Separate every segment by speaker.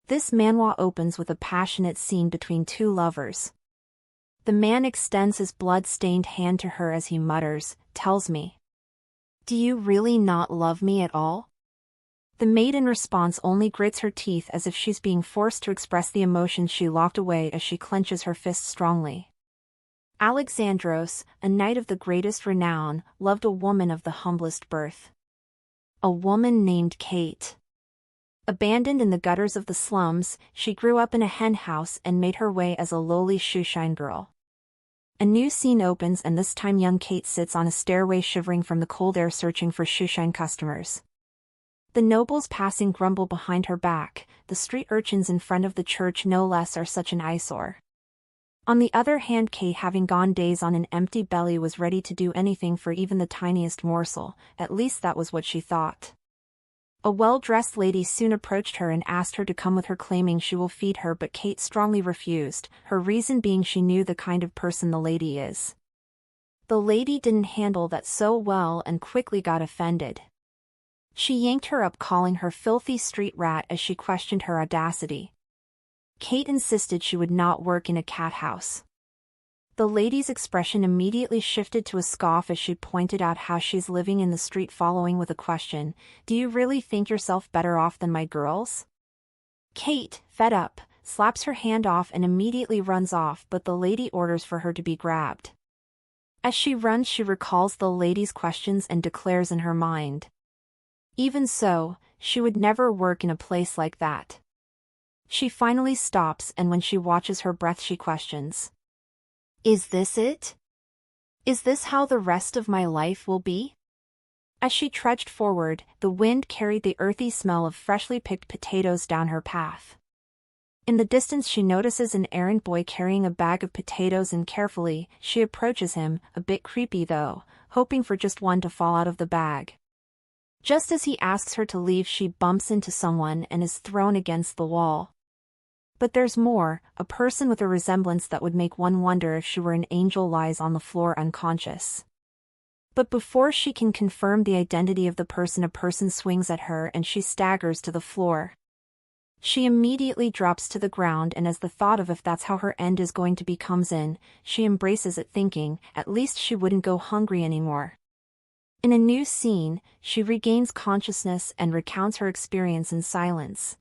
Speaker 1: This manhwa opens with a passionate scene between two lovers. The man extends his blood-stained hand to her as he mutters, "Tells me. Do you really not love me at all?" The maid in response only grits her teeth as if she's being forced to express the emotions she locked away as she clenches her fist strongly. Alexandros, a knight of the greatest renown, loved a woman of the humblest birth. A woman named Kate. Abandoned in the gutters of the slums, she grew up in a hen house and made her way as a lowly SHOESHINE girl. A new scene opens and this time young Kate sits on a stairway shivering from the cold air searching for SHOESHINE customers. The nobles passing grumble behind her back, the street urchins in front of the church no less are such an eyesore. On the other hand, Kate, having gone days on an empty belly, was ready to do anything for even the tiniest morsel, at least that was what she thought. A well-dressed lady soon approached her and asked her to come with her, claiming she will feed her, but Kate strongly refused, her reason being she knew the kind of person the lady is. The lady didn't handle that so well and quickly got offended. She yanked her up, calling her filthy street rat as she questioned her audacity. Kate insisted she would not work in a cat house. The lady's expression immediately shifted to a scoff as she pointed out how she's living in the street, following with a question, "Do you really think yourself better off than my girls?" Kate, fed up, slaps her hand off and immediately runs off, but the lady orders for her to be grabbed. As she runs, she recalls the lady's questions and declares in her mind, even so, she would never work in a place like that. She finally stops, and when she watches her breath, she questions, "Is this it? Is this how the rest of my life will be?" As she trudged forward, the wind carried the earthy smell of freshly picked potatoes down her path. In the distance she notices an errand boy carrying a bag of potatoes, and carefully, she approaches him, a bit creepy though, hoping for just one to fall out of the bag. Just as he asks her to leave, she bumps into someone and is thrown against the wall. But there's more, a person with a resemblance that would make one wonder if she were an angel lies on the floor unconscious. But before she can confirm the identity of the person, a person swings at her and she staggers to the floor. She immediately drops to the ground, and as the thought of if that's how her end is going to be comes in, she embraces it, thinking, at least she wouldn't go hungry anymore. In a new scene, she regains consciousness and recounts her experience in silence.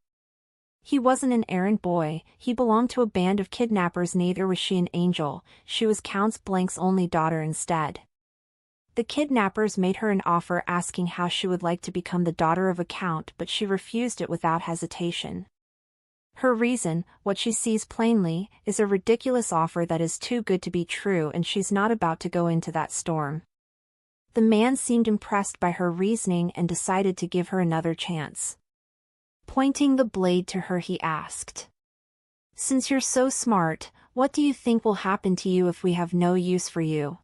Speaker 1: He wasn't an errand boy, he belonged to a band of kidnappers. Neither was she an angel, she was Count Blanc's only daughter instead. The kidnappers made her an offer asking how she would like to become the daughter of a count, but she refused it without hesitation. Her reason, what she sees plainly, is a ridiculous offer that is too good to be true, and she's not about to go into that storm. The man seemed impressed by her reasoning and decided to give her another chance. Pointing the blade to her, he asked, "Since you're so smart, what do you think will happen to you if we have no use for you?"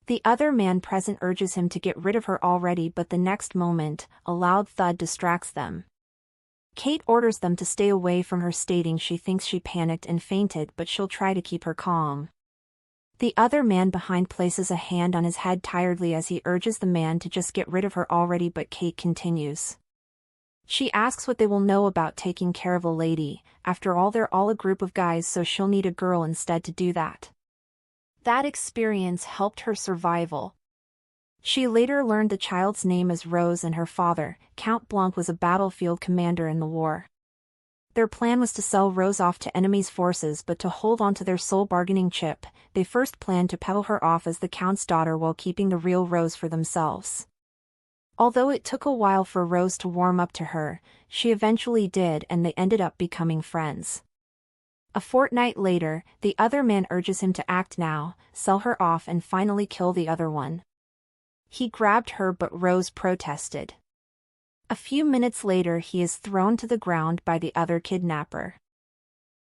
Speaker 1: The other man present urges him to get rid of her already, but the next moment, a loud thud distracts them. Kate orders them to stay away from her, stating she thinks she panicked and fainted, but she'll try to keep her calm. The other man behind places a hand on his head tiredly as he urges the man to just get rid of her already, but Kate continues. She asks what they will know about taking care of a lady. After all, they're all a group of guys, so she'll need a girl instead to do that. That experience helped her survival. She later learned the child's name as Rose, and her father, Count Blanc, was a battlefield commander in the war. Their plan was to sell Rose off to enemy's forces, but to hold on to their sole bargaining chip, they first planned to peddle her off as the Count's daughter while keeping the real Rose for themselves. Although it took a while for Rose to warm up to her, she eventually did, and they ended up becoming friends. A fortnight later, the other man urges him to act now, sell her off and finally kill the other one. He grabbed her, but Rose protested. A few minutes later, he is thrown to the ground by the other kidnapper.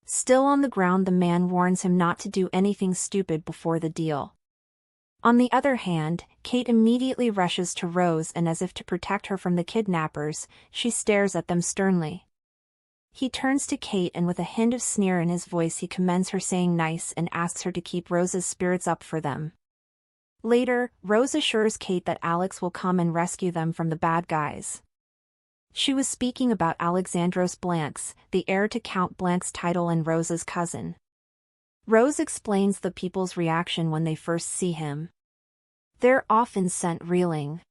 Speaker 1: Still on the ground, the man warns him not to do anything stupid before the deal. On the other hand, Kate immediately rushes to Rose, and as if to protect her from the kidnappers, she stares at them sternly. He turns to Kate, and with a hint of sneer in his voice he commends her, saying nice, and asks her to keep Rose's spirits up for them. Later, Rose assures Kate that Alex will come and rescue them from the bad guys. She was speaking about Alexandros Blancs, the heir to Count Blanc's title and Rose's cousin. Rose explains the people's reaction when they first see him. They're often sent reeling.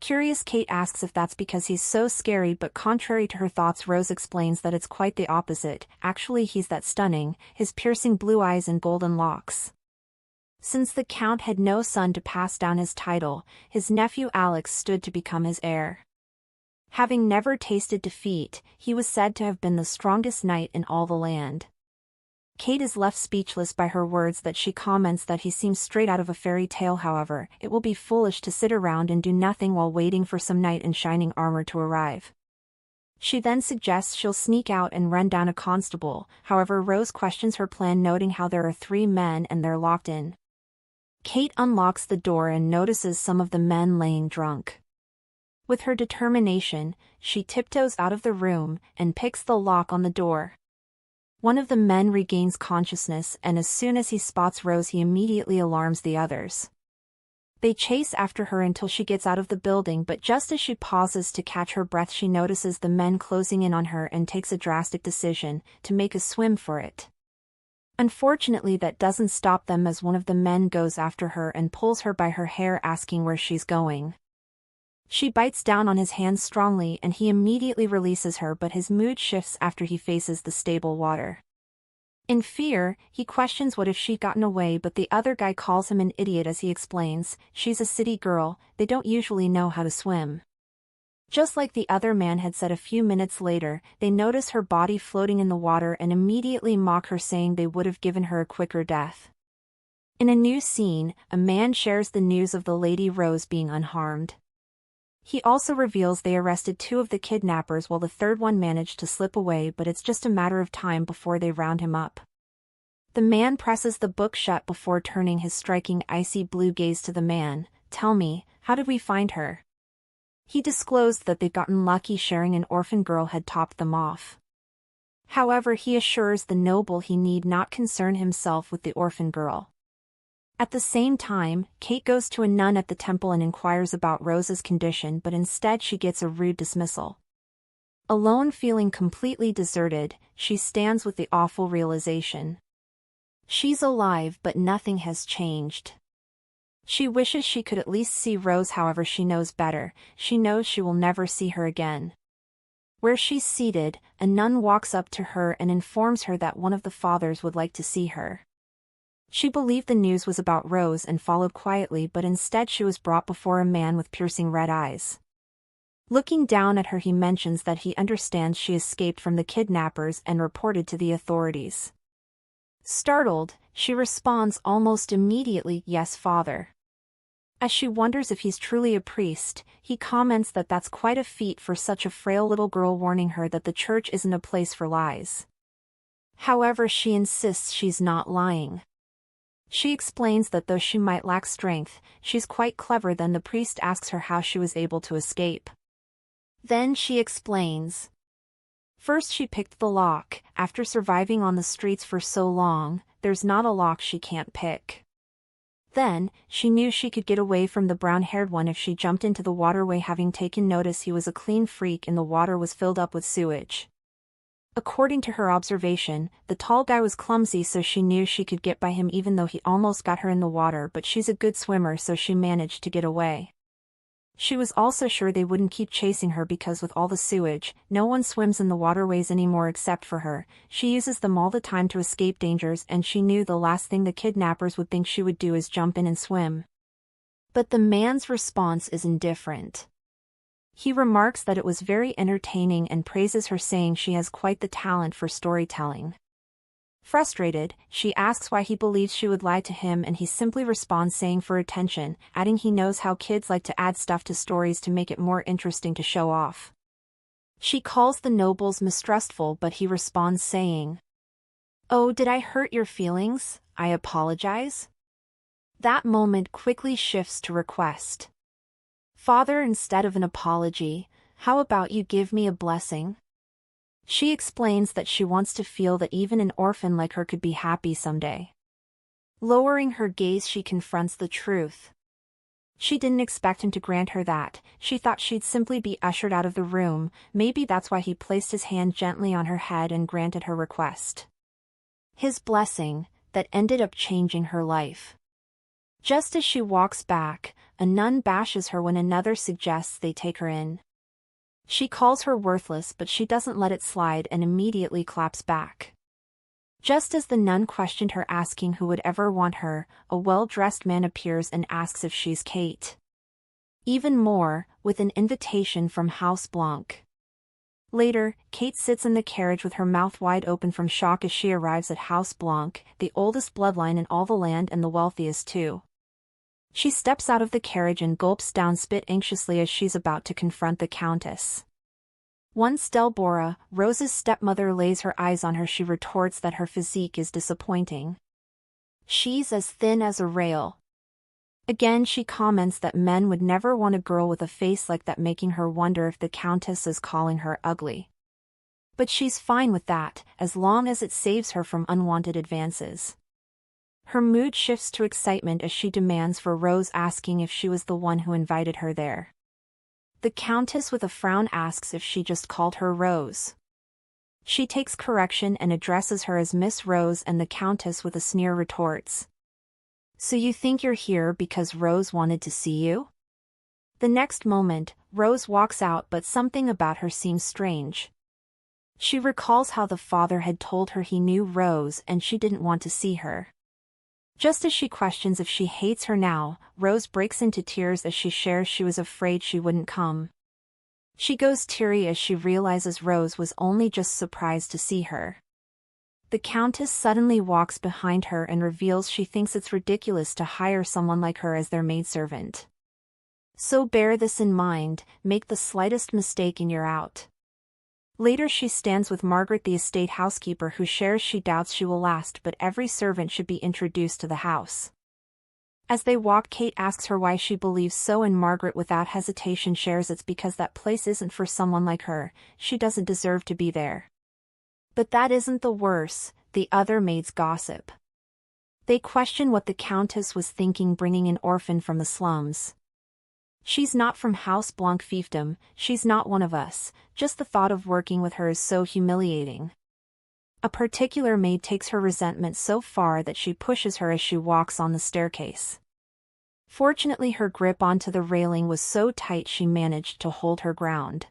Speaker 1: Curious, Kate asks if that's because he's so scary, but contrary to her thoughts, Rose explains that it's quite the opposite. Actually, he's that stunning, his piercing blue eyes and golden locks. Since the Count had no son to pass down his title, his nephew Alex stood to become his heir. Having never tasted defeat, he was said to have been the strongest knight in all the land. Kate is left speechless by her words that she comments that he seems straight out of a fairy tale. However, it will be foolish to sit around and do nothing while waiting for some knight in shining armor to arrive. She then suggests she'll sneak out and run down a constable. However, Rose questions her plan, noting how there are 3 men and they're locked in. Kate unlocks the door and notices some of the men laying drunk. With her determination, she tiptoes out of the room and picks the lock on the door. One of the men regains consciousness, and as soon as he spots Rose, he immediately alarms the others. They chase after her until she gets out of the building, but just as she pauses to catch her breath, she notices the men closing in on her and takes a drastic decision to make a swim for it. Unfortunately, that doesn't stop them, as one of the men goes after her and pulls her by her hair, asking where she's going. She bites down on his hand strongly and he immediately releases her, but his mood shifts after he faces the stable water. In fear, he questions what if she'd gotten away, but the other guy calls him an idiot as he explains, she's a city girl, they don't usually know how to swim. Just like the other man had said a few minutes later, they notice her body floating in the water and immediately mock her, saying they would have given her a quicker death. In a new scene, a man shares the news of the Lady Rose being unharmed. He also reveals they arrested 2 of the kidnappers while the 3rd one managed to slip away, but it's just a matter of time before they round him up. The man presses the book shut before turning his striking icy blue gaze to the man. Tell me, how did we find her? He disclosed that they'd gotten lucky, sharing an orphan girl had topped them off. However, he assures the noble he need not concern himself with the orphan girl. At the same time, Kate goes to a nun at the temple and inquires about Rose's condition, but instead she gets a rude dismissal. Alone, feeling completely deserted, she stands with the awful realization. She's alive, but nothing has changed. She wishes she could at least see Rose, however she knows better, she knows she will never see her again. Where she's seated, a nun walks up to her and informs her that one of the fathers would like to see her. She believed the news was about Rose and followed quietly, but instead she was brought before a man with piercing red eyes. Looking down at her, he mentions that he understands she escaped from the kidnappers and reported to the authorities. Startled, she responds almost immediately, "Yes, father." As she wonders if he's truly a priest, he comments that that's quite a feat for such a frail little girl, warning her that the church isn't a place for lies. However, she insists she's not lying. She explains that though she might lack strength, she's quite clever. Then the priest asks her how she was able to escape. Then she explains. First she picked the lock. After surviving on the streets for so long, there's not a lock she can't pick. Then, she knew she could get away from the brown-haired one if she jumped into the waterway, having taken notice he was a clean freak and the water was filled up with sewage. According to her observation, the tall guy was clumsy, so she knew she could get by him even though he almost got her in the water, but she's a good swimmer, so she managed to get away. She was also sure they wouldn't keep chasing her because with all the sewage, no one swims in the waterways anymore except for her. She uses them all the time to escape dangers, and she knew the last thing the kidnappers would think she would do is jump in and swim. But the man's response is indifferent. He remarks that it was very entertaining and praises her, saying she has quite the talent for storytelling. Frustrated, she asks why he believes she would lie to him, and he simply responds saying for attention, adding he knows how kids like to add stuff to stories to make it more interesting to show off. She calls the nobles mistrustful, but he responds saying, "Oh, did I hurt your feelings? I apologize." That moment quickly shifts to request. "Father, instead of an apology, how about you give me a blessing?" She explains that she wants to feel that even an orphan like her could be happy someday. Lowering her gaze, she confronts the truth. She didn't expect him to grant her that, she thought she'd simply be ushered out of the room. Maybe that's why he placed his hand gently on her head and granted her request. His blessing, that ended up changing her life. Just as she walks back, a nun bashes her when another suggests they take her in. She calls her worthless, but she doesn't let it slide and immediately claps back. Just as the nun questioned her, asking who would ever want her, a well-dressed man appears and asks if she's Kate. Even more, with an invitation from House Blanc. Later, Kate sits in the carriage with her mouth wide open from shock as she arrives at House Blanc, the oldest bloodline in all the land and the wealthiest too. She steps out of the carriage and gulps down spit anxiously as she's about to confront the Countess. Once Delbora, Rose's stepmother, lays her eyes on her, she retorts that her physique is disappointing. She's as thin as a rail. Again she comments that men would never want a girl with a face like that, making her wonder if the Countess is calling her ugly. But she's fine with that, as long as it saves her from unwanted advances. Her mood shifts to excitement as she demands for Rose, asking if she was the one who invited her there. The Countess with a frown asks if she just called her Rose. She takes correction and addresses her as Miss Rose, and the Countess with a sneer retorts, "So you think you're here because Rose wanted to see you?" The next moment, Rose walks out, but something about her seems strange. She recalls how the father had told her he knew Rose and she didn't want to see her. Just as she questions if she hates her now, Rose breaks into tears as she shares she was afraid she wouldn't come. She goes teary as she realizes Rose was only just surprised to see her. The Countess suddenly walks behind her and reveals she thinks it's ridiculous to hire someone like her as their maidservant. "So bear this in mind, make the slightest mistake and you're out." Later she stands with Margaret, the estate housekeeper, who shares she doubts she will last, but every servant should be introduced to the house. As they walk, Kate asks her why she believes so, and Margaret without hesitation shares it's because that place isn't for someone like her, she doesn't deserve to be there. But that isn't the worst, the other maids gossip. They question what the Countess was thinking bringing an orphan from the slums. "She's not from House Blanc fiefdom, she's not one of us, just the thought of working with her is so humiliating." A particular maid takes her resentment so far that she pushes her as she walks on the staircase. Fortunately, her grip onto the railing was so tight she managed to hold her ground.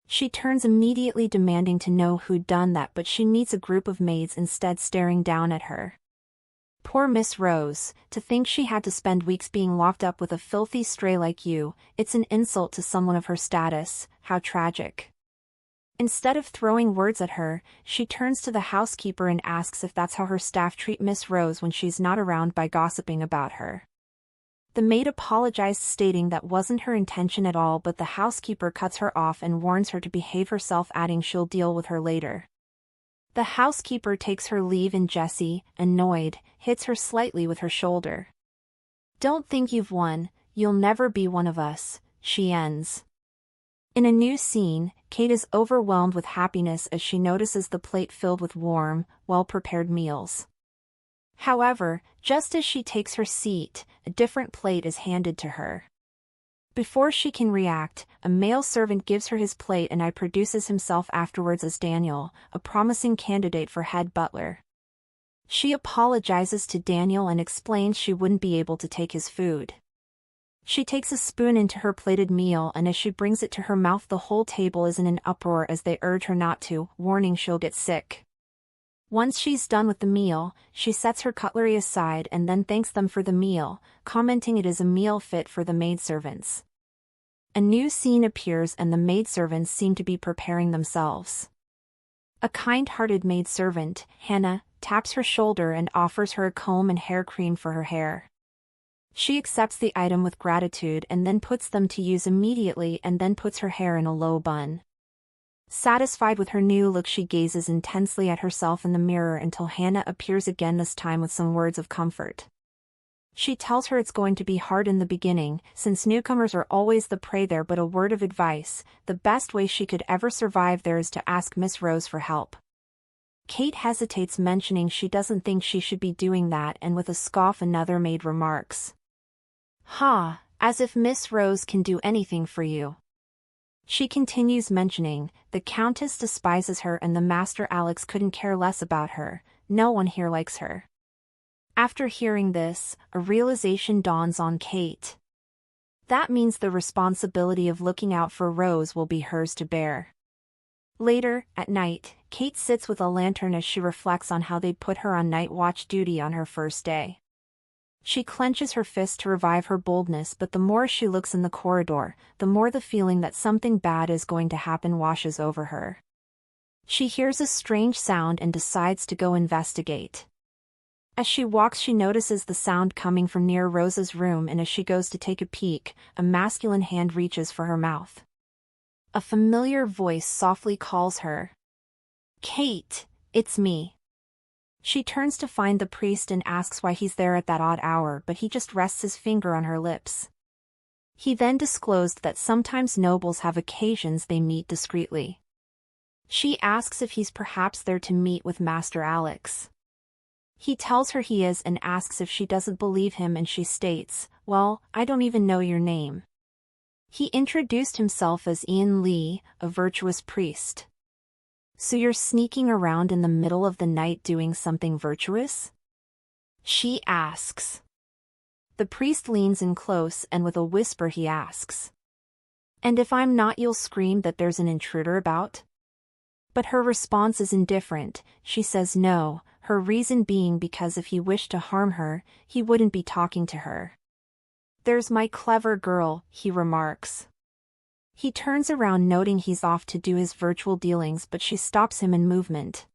Speaker 1: She turns immediately, demanding to know who'd done that, but she meets a group of maids instead staring down at her. Poor Miss Rose, to think she had to spend weeks being locked up with a filthy stray like you, it's an insult to someone of her status, how tragic. Instead of throwing words at her, she turns to the housekeeper and asks if that's how her staff treat Miss Rose when she's not around by gossiping about her. The maid apologized, stating that wasn't her intention at all, but the housekeeper cuts her off and warns her to behave herself, adding she'll deal with her later. The housekeeper takes her leave and Jessie, annoyed, hits her slightly with her shoulder. "Don't think you've won, you'll never be one of us," she ends. In a new scene, Kate is overwhelmed with happiness as she notices the plate filled with warm, well-prepared meals. However, just as she takes her seat, a different plate is handed to her. Before she can react, a male servant gives her his plate and produces himself afterwards as Daniel, a promising candidate for head butler. She apologizes to Daniel and explains she wouldn't be able to take his food. She takes a spoon into her plated meal, and as she brings it to her mouth, the whole table is in an uproar as they urge her not to, warning she'll get sick. Once she's done with the meal, she sets her cutlery aside and then thanks them for the meal, commenting it is a meal fit for the maidservants. A new scene appears and the maidservants seem to be preparing themselves. A kind-hearted maidservant, Hannah, taps her shoulder and offers her a comb and hair cream for her hair. She accepts the item with gratitude and then puts them to use immediately, and then puts her hair in a low bun. Satisfied with her new look, she gazes intensely at herself in the mirror until Hannah appears again, this time with some words of comfort. She tells her it's going to be hard in the beginning, since newcomers are always the prey there, but a word of advice: the best way she could ever survive there is to ask Miss Rose for help. Kate hesitates, mentioning she doesn't think she should be doing that, and with a scoff another maid remarks, "Ha, As if Miss Rose can do anything for you. She continues mentioning, the Countess despises her and the Master Alex couldn't care less about her, no one here likes her. After hearing this, a realization dawns on Kate. That means the responsibility of looking out for Rose will be hers to bear. Later, at night, Kate sits with a lantern as she reflects on how they'd put her on night watch duty on her first day. She clenches her fist to revive her boldness, but the more she looks in the corridor, the more the feeling that something bad is going to happen washes over her. She hears a strange sound and decides to go investigate. As she walks, she notices the sound coming from near Rose's room, and as she goes to take a peek, a masculine hand reaches for her mouth. A familiar voice softly calls her. "Kate, it's me." She turns to find the priest and asks why he's there at that odd hour, but he just rests his finger on her lips. He then disclosed that sometimes nobles have occasions they meet discreetly. She asks if he's perhaps there to meet with Master Alex. He tells her he is and asks if she doesn't believe him, and she states, "Well, I don't even know your name." He introduced himself as Ian Lee, a virtuous priest. "So you're sneaking around in the middle of the night doing something virtuous?" she asks. The priest leans in close and with a whisper he asks, "And if I'm not, you'll scream that there's an intruder about?" But her response is indifferent. She says no, her reason being because if he wished to harm her, he wouldn't be talking to her. "There's my clever girl," he remarks. He turns around, noting he's off to do his virtual dealings, but she stops him in movement.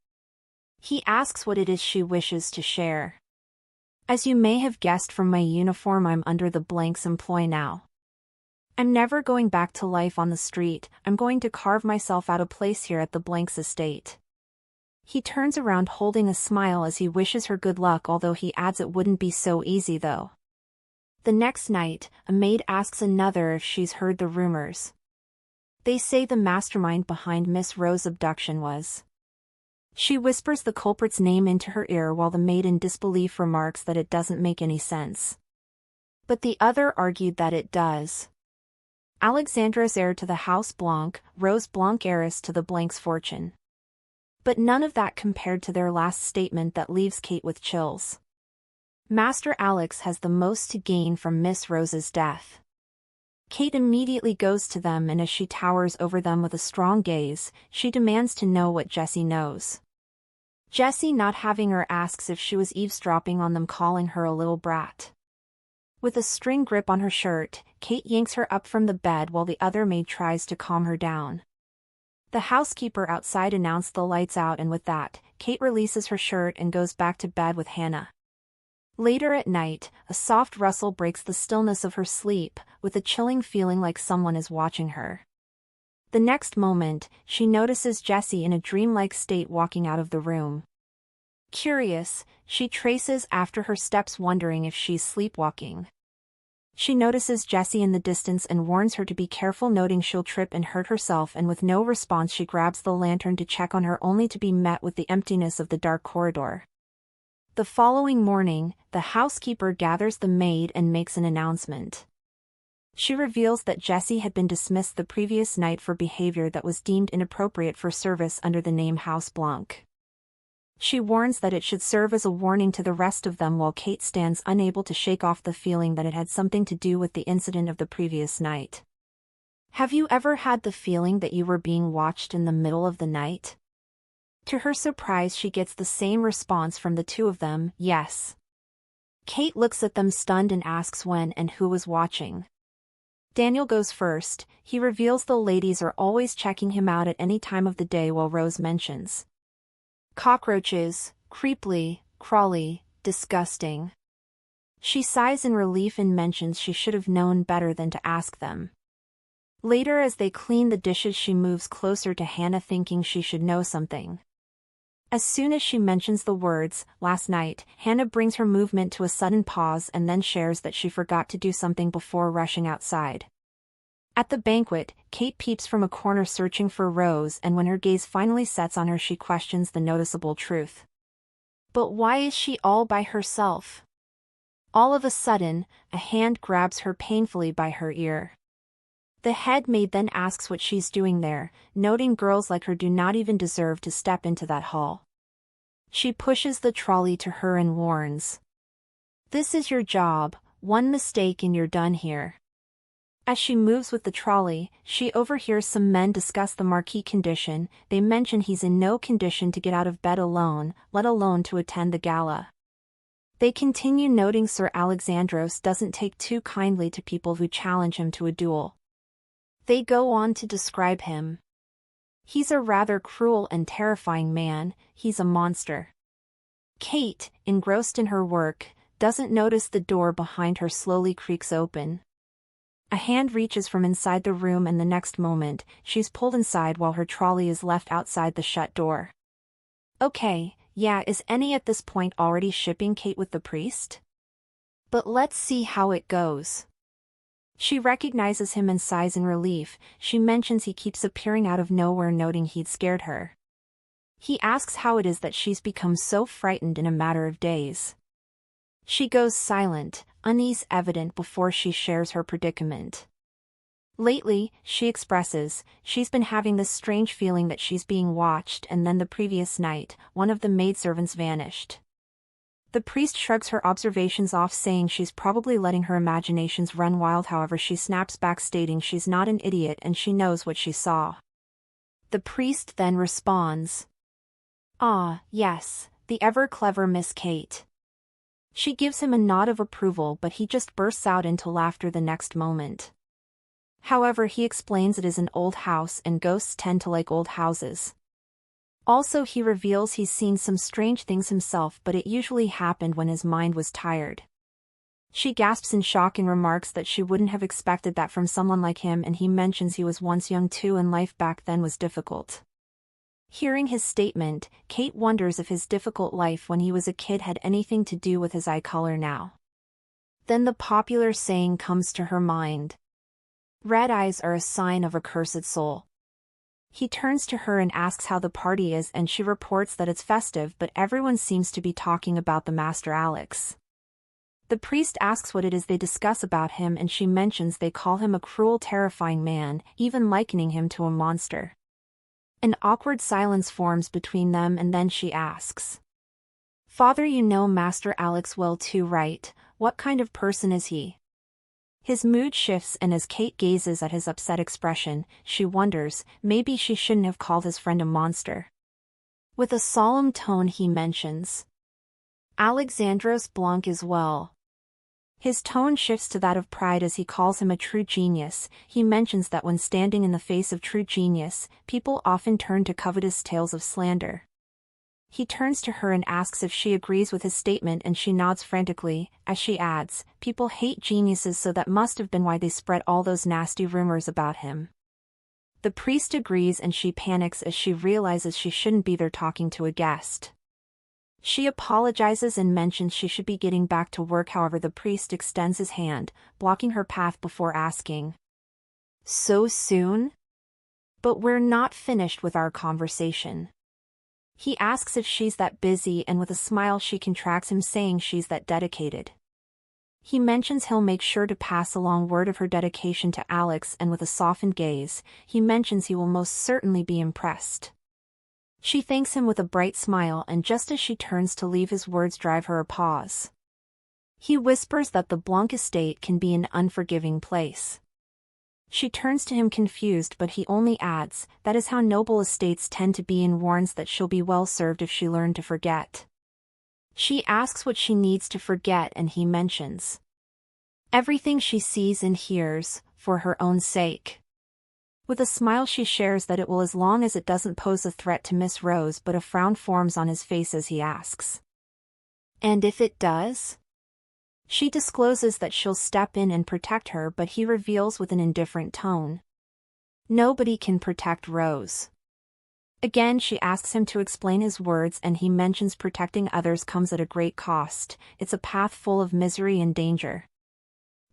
Speaker 1: He asks what it is she wishes to share. "As you may have guessed from my uniform, I'm under the Blanc's employ now. I'm never going back to life on the street. I'm going to carve myself out a place here at the Blanc's estate." He turns around holding a smile as he wishes her good luck, although he adds it wouldn't be so easy though. The next night, a maid asks another if she's heard the rumors. They say the mastermind behind Miss Rose's abduction was. She whispers the culprit's name into her ear while the maid in disbelief remarks that it doesn't make any sense. But the other argued that it does. Alexandra's heir to the House Blanc, Rose Blanc heiress to the Blanc's fortune. But none of that compared to their last statement that leaves Kate with chills. Master Alex has the most to gain from Miss Rose's death. Kate immediately goes to them, and as she towers over them with a strong gaze, she demands to know what Jessie knows. Jessie, not having her, asks if she was eavesdropping on them, calling her a little brat. With a string grip on her shirt, Kate yanks her up from the bed while the other maid tries to calm her down. The housekeeper outside announced the lights out, and with that, Kate releases her shirt and goes back to bed with Hannah. Later at night, a soft rustle breaks the stillness of her sleep, with a chilling feeling like someone is watching her. The next moment, she notices Jessie in a dreamlike state walking out of the room. Curious, she traces after her steps, wondering if she's sleepwalking. She notices Jessie in the distance and warns her to be careful, noting she'll trip and hurt herself, and with no response she grabs the lantern to check on her, only to be met with the emptiness of the dark corridor. The following morning, the housekeeper gathers the maid and makes an announcement. She reveals that Jessie had been dismissed the previous night for behavior that was deemed inappropriate for service under the name House Blanc. She warns that it should serve as a warning to the rest of them, while Kate stands unable to shake off the feeling that it had something to do with the incident of the previous night. Have you ever had the feeling that you were being watched in the middle of the night? To her surprise, she gets the same response from the two of them, yes. Kate looks at them stunned and asks when and who was watching. Daniel goes first. He reveals the ladies are always checking him out at any time of the day, while Rose mentions cockroaches, creepily, crawly, disgusting. She sighs in relief and mentions she should have known better than to ask them. Later, as they clean the dishes, she moves closer to Hannah, thinking she should know something. As soon as she mentions the words, last night, Hannah brings her movement to a sudden pause and then shares that she forgot to do something before rushing outside. At the banquet, Kate peeps from a corner searching for Rose, and when her gaze finally sets on her, she questions the noticeable truth. But why is she all by herself? All of a sudden, a hand grabs her painfully by her ear. The head maid then asks what she's doing there, noting girls like her do not even deserve to step into that hall. She pushes the trolley to her and warns, "This is your job, one mistake and you're done here." As she moves with the trolley, she overhears some men discuss the Marquis condition. They mention he's in no condition to get out of bed alone, let alone to attend the gala. They continue noting Sir Alexandros doesn't take too kindly to people who challenge him to a duel. They go on to describe him. He's a rather cruel and terrifying man, he's a monster. Kate, engrossed in her work, doesn't notice the door behind her slowly creaks open. A hand reaches from inside the room and the next moment, she's pulled inside while her trolley is left outside the shut door. Okay, yeah, is Annie at this point already shipping Kate with the priest? But let's see how it goes. She recognizes him and sighs in relief. She mentions he keeps appearing out of nowhere, noting he'd scared her. He asks how it is that she's become so frightened in a matter of days. She goes silent, unease evident before she shares her predicament. Lately, she expresses, she's been having this strange feeling that she's being watched, and then the previous night, one of the maidservants vanished. The priest shrugs her observations off, saying she's probably letting her imaginations run wild. However, she snaps back, stating she's not an idiot and she knows what she saw. The priest then responds, "Ah, yes, the ever-clever Miss Kate." She gives him a nod of approval, but he just bursts out into laughter the next moment. However, he explains it is an old house and ghosts tend to like old houses. Also, he reveals he's seen some strange things himself, but it usually happened when his mind was tired. She gasps in shock and remarks that she wouldn't have expected that from someone like him, and he mentions he was once young too and life back then was difficult. Hearing his statement, Kate wonders if his difficult life when he was a kid had anything to do with his eye color now. Then the popular saying comes to her mind. Red eyes are a sign of a cursed soul. He turns to her and asks how the party is, and she reports that it's festive, but everyone seems to be talking about the Master Alex. The priest asks what it is they discuss about him, and she mentions they call him a cruel, terrifying man, even likening him to a monster. An awkward silence forms between them, and then she asks, "Father, you know Master Alex well too, right? What kind of person is he?" His mood shifts, and as Kate gazes at his upset expression, she wonders, maybe she shouldn't have called his friend a monster. With a solemn tone he mentions, "Alexandros Blanc is well." His tone shifts to that of pride as he calls him a true genius. He mentions that when standing in the face of true genius, people often turn to covetous tales of slander. He turns to her and asks if she agrees with his statement, and she nods frantically, as she adds, "People hate geniuses, so that must have been why they spread all those nasty rumors about him." The priest agrees, and she panics as she realizes she shouldn't be there talking to a guest. She apologizes and mentions she should be getting back to work. However, the priest extends his hand, blocking her path before asking, "So soon?" "But we're not finished with our conversation." He asks if she's that busy, and with a smile she contracts him, saying she's that dedicated. He mentions he'll make sure to pass along word of her dedication to Alex, and with a softened gaze, he mentions he will most certainly be impressed. She thanks him with a bright smile, and just as she turns to leave, his words drive her a pause. He whispers that the Blanc estate can be an unforgiving place. She turns to him confused, but he only adds, "That is how noble estates tend to be," and warns that she'll be well served if she learned to forget. She asks what she needs to forget, and he mentions everything she sees and hears, for her own sake. With a smile she shares that it will, as long as it doesn't pose a threat to Miss Rose, but a frown forms on his face as he asks, "And if it does?" She discloses that she'll step in and protect her, but he reveals with an indifferent tone, "Nobody can protect Rose." Again she asks him to explain his words, and he mentions protecting others comes at a great cost. It's a path full of misery and danger.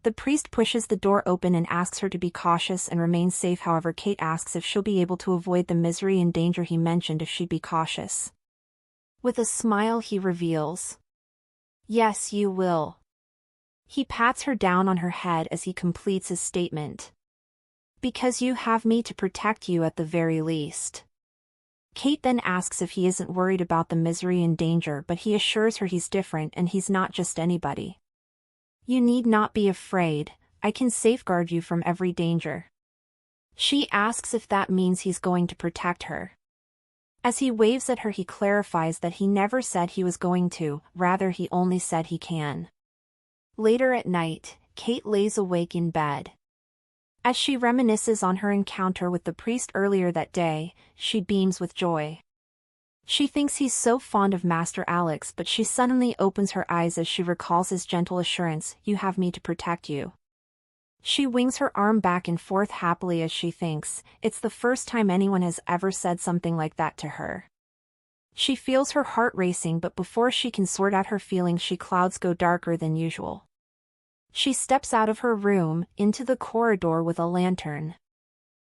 Speaker 1: The priest pushes the door open and asks her to be cautious and remain safe. However, Kate asks if she'll be able to avoid the misery and danger he mentioned if she'd be cautious. With a smile he reveals, "Yes, you will." He pats her down on her head as he completes his statement. Because you have me to protect you at the very least. Kate then asks if he isn't worried about the misery and danger, but he assures her he's different and he's not just anybody. You need not be afraid, I can safeguard you from every danger. She asks if that means he's going to protect her. As he waves at her, he clarifies that he never said he was going to, rather he only said he can. Later at night, Kate lays awake in bed. As she reminisces on her encounter with the priest earlier that day, she beams with joy. She thinks he's so fond of Master Alex, but she suddenly opens her eyes as she recalls his gentle assurance, "You have me to protect you." She wings her arm back and forth happily as she thinks, it's the first time anyone has ever said something like that to her. She feels her heart racing, but before she can sort out her feelings, clouds go darker than usual. She steps out of her room, into the corridor with a lantern.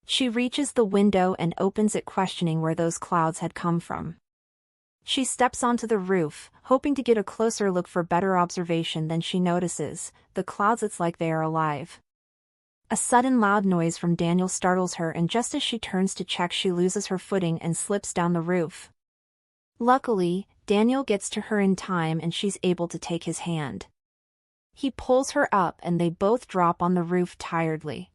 Speaker 1: She reaches the window and opens it, questioning where those clouds had come from. She steps onto the roof, hoping to get a closer look for better observation. Then she notices, the clouds, it's like they are alive. A sudden loud noise from Daniel startles her, and just as she turns to check, she loses her footing and slips down the roof. Luckily, Daniel gets to her in time and she's able to take his hand. He pulls her up and they both drop on the roof tiredly.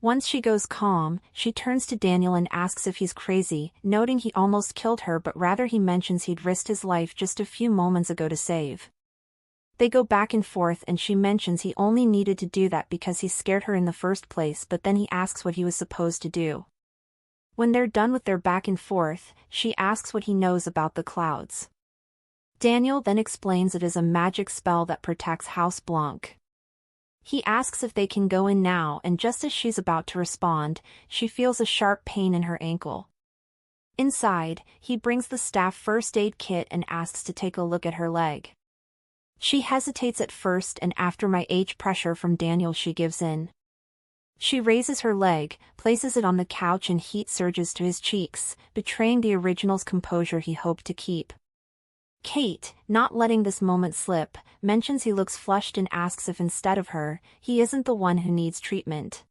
Speaker 1: Once she goes calm, she turns to Daniel and asks if he's crazy, noting he almost killed her, but rather he mentions he'd risked his life just a few moments ago to save. They go back and forth and she mentions he only needed to do that because he scared her in the first place, but then he asks what he was supposed to do. When they're done with their back and forth, she asks what he knows about the clouds. Daniel then explains it is a magic spell that protects House Blanc. He asks if they can go in now, and just as she's about to respond, she feels a sharp pain in her ankle. Inside, he brings the staff first aid kit and asks to take a look at her leg. She hesitates at first, and after much pressure from Daniel, she gives in. She raises her leg, places it on the couch, and heat surges to his cheeks, betraying the original's composure he hoped to keep. Kate, not letting this moment slip, mentions he looks flushed and asks if instead of her, he isn't the one who needs treatment.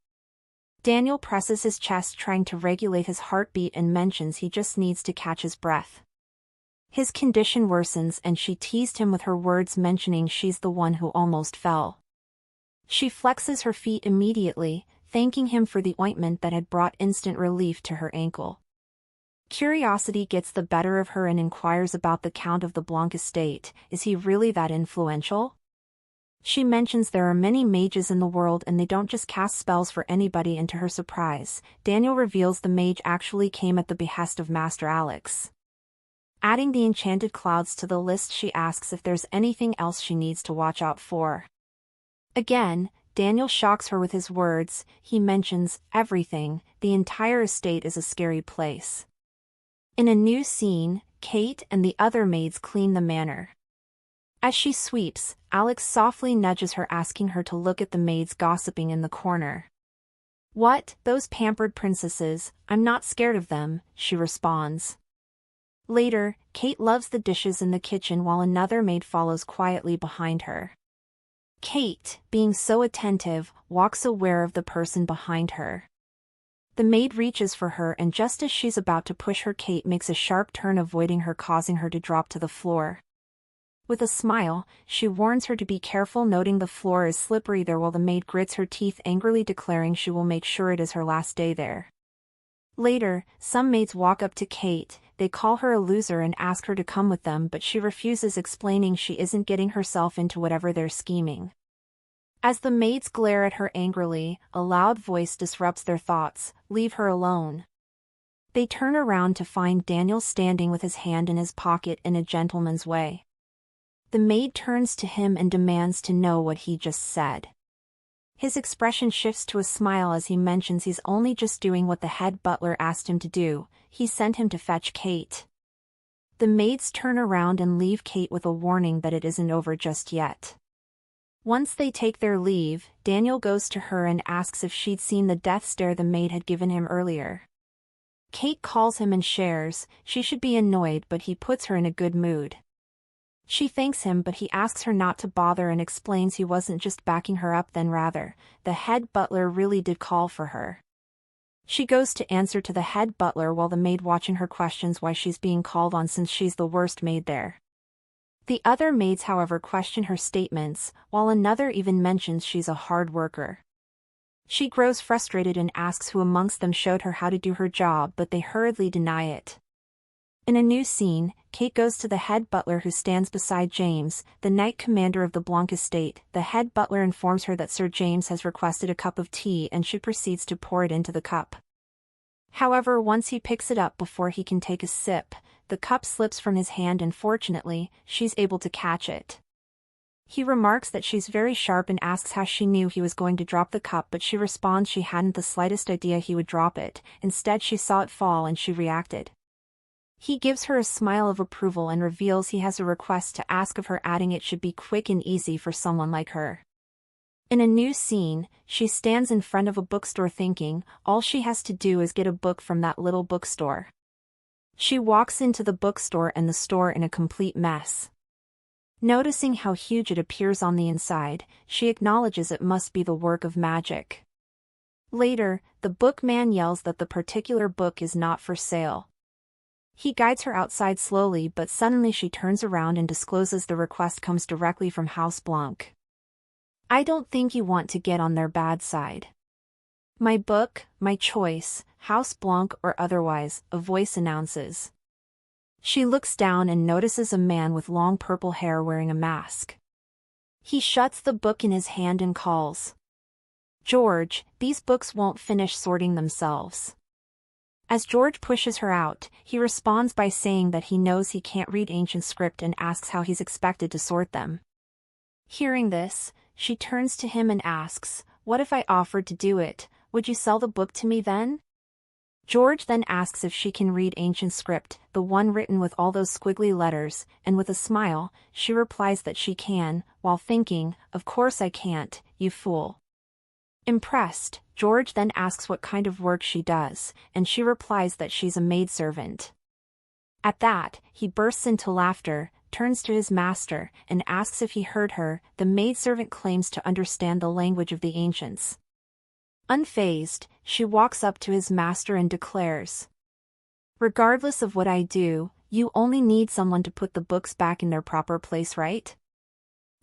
Speaker 1: Daniel presses his chest, trying to regulate his heartbeat, and mentions he just needs to catch his breath. His condition worsens and she teased him with her words, mentioning she's the one who almost fell. She flexes her feet immediately, thanking him for the ointment that had brought instant relief to her ankle. Curiosity gets the better of her and inquires about the Count of the Blanc estate. Is he really that influential? She mentions there are many mages in the world and they don't just cast spells for anybody, and to her surprise, Daniel reveals the mage actually came at the behest of Master Alex. Adding the enchanted clouds to the list, she asks if there's anything else she needs to watch out for. Again, Daniel shocks her with his words. He mentions everything. The entire estate is a scary place. In a new scene, Kate and the other maids clean the manor. As she sweeps, Alex softly nudges her, asking her to look at the maids gossiping in the corner. "What, those pampered princesses? I'm not scared of them," she responds. Later, Kate loves the dishes in the kitchen while another maid follows quietly behind her. Kate, being so attentive, walks aware of the person behind her. The maid reaches for her, and just as she's about to push her, Kate makes a sharp turn, avoiding her, causing her to drop to the floor. With a smile, she warns her to be careful, noting the floor is slippery there, while the maid grits her teeth angrily, declaring she will make sure it is her last day there. Later, some maids walk up to Kate. They call her a loser and ask her to come with them, but she refuses, explaining she isn't getting herself into whatever they're scheming. As the maids glare at her angrily, a loud voice disrupts their thoughts. "Leave her alone." They turn around to find Daniel standing with his hand in his pocket in a gentleman's way. The maid turns to him and demands to know what he just said. His expression shifts to a smile as he mentions he's only just doing what the head butler asked him to do. He sent him to fetch Kate. The maids turn around and leave Kate with a warning that it isn't over just yet. Once they take their leave, Daniel goes to her and asks if she'd seen the death stare the maid had given him earlier. Kate calls him and shares. She should be annoyed, but he puts her in a good mood. She thanks him, but he asks her not to bother and explains he wasn't just backing her up, then rather, the head butler really did call for her. She goes to answer to the head butler while the maid watching her questions why she's being called on since she's the worst maid there. The other maids however question her statements, while another even mentions she's a hard worker. She grows frustrated and asks who amongst them showed her how to do her job, but they hurriedly deny it. In a new scene, Kate goes to the head butler who stands beside James, the knight commander of the Blanc estate. The head butler informs her that Sir James has requested a cup of tea and she proceeds to pour it into the cup. However, once he picks it up before he can take a sip, the cup slips from his hand and fortunately, she's able to catch it. He remarks that she's very sharp and asks how she knew he was going to drop the cup, but she responds she hadn't the slightest idea he would drop it. Instead she saw it fall and she reacted. He gives her a smile of approval and reveals he has a request to ask of her, adding it should be quick and easy for someone like her. In a new scene, she stands in front of a bookstore thinking all she has to do is get a book from that little bookstore. She walks into the bookstore and the store in a complete mess. Noticing how huge it appears on the inside, she acknowledges it must be the work of magic. Later, the bookman yells that the particular book is not for sale. He guides her outside slowly, but suddenly she turns around and discloses the request comes directly from House Blanc. I don't think you want to get on their bad side. My book, my choice, House Blanc or otherwise, a voice announces. She looks down and notices a man with long purple hair wearing a mask. He shuts the book in his hand and calls. George, these books won't finish sorting themselves. As George pushes her out, he responds by saying that he knows he can't read ancient script and asks how he's expected to sort them. Hearing this, she turns to him and asks, "What if I offered to do it? Would you sell the book to me then?" George then asks if she can read ancient script, the one written with all those squiggly letters, and with a smile, she replies that she can, while thinking, "Of course I can't, you fool." Impressed, George then asks what kind of work she does, and she replies that she's a maidservant. At that, he bursts into laughter, turns to his master, and asks if he heard her. The maidservant claims to understand the language of the ancients. Unfazed, she walks up to his master and declares, "Regardless of what I do, you only need someone to put the books back in their proper place, right?"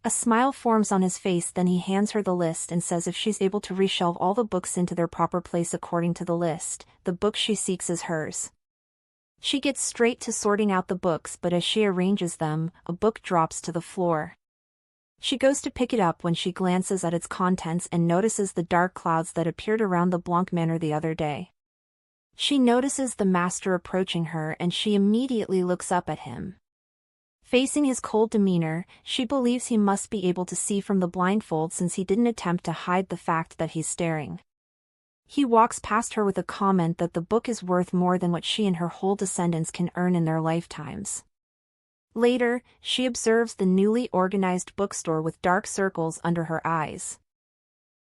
Speaker 1: A smile forms on his face, then he hands her the list and says if she's able to reshelve all the books into their proper place according to the list, the book she seeks is hers. She gets straight to sorting out the books, but as she arranges them, a book drops to the floor. She goes to pick it up when she glances at its contents and notices the dark clouds that appeared around the Blanc manor the other day. She notices the master approaching her and she immediately looks up at him. Facing his cold demeanor, she believes he must be able to see from the blindfold since he didn't attempt to hide the fact that he's staring. He walks past her with a comment that the book is worth more than what she and her whole descendants can earn in their lifetimes. Later, she observes the newly organized bookstore with dark circles under her eyes.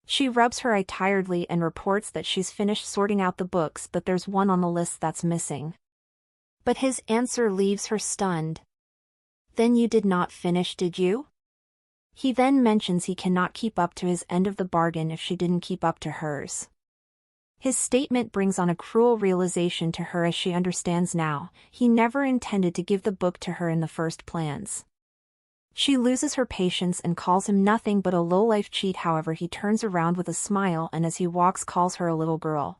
Speaker 1: She rubs her eye tiredly and reports that she's finished sorting out the books, but there's one on the list that's missing. But his answer leaves her stunned. "Then you did not finish, did you?" He then mentions he cannot keep up to his end of the bargain if she didn't keep up to hers. His statement brings on a cruel realization to her as she understands now, he never intended to give the book to her in the first plans. She loses her patience and calls him nothing but a low-life cheat. However, he turns around with a smile and as he walks calls her a little girl.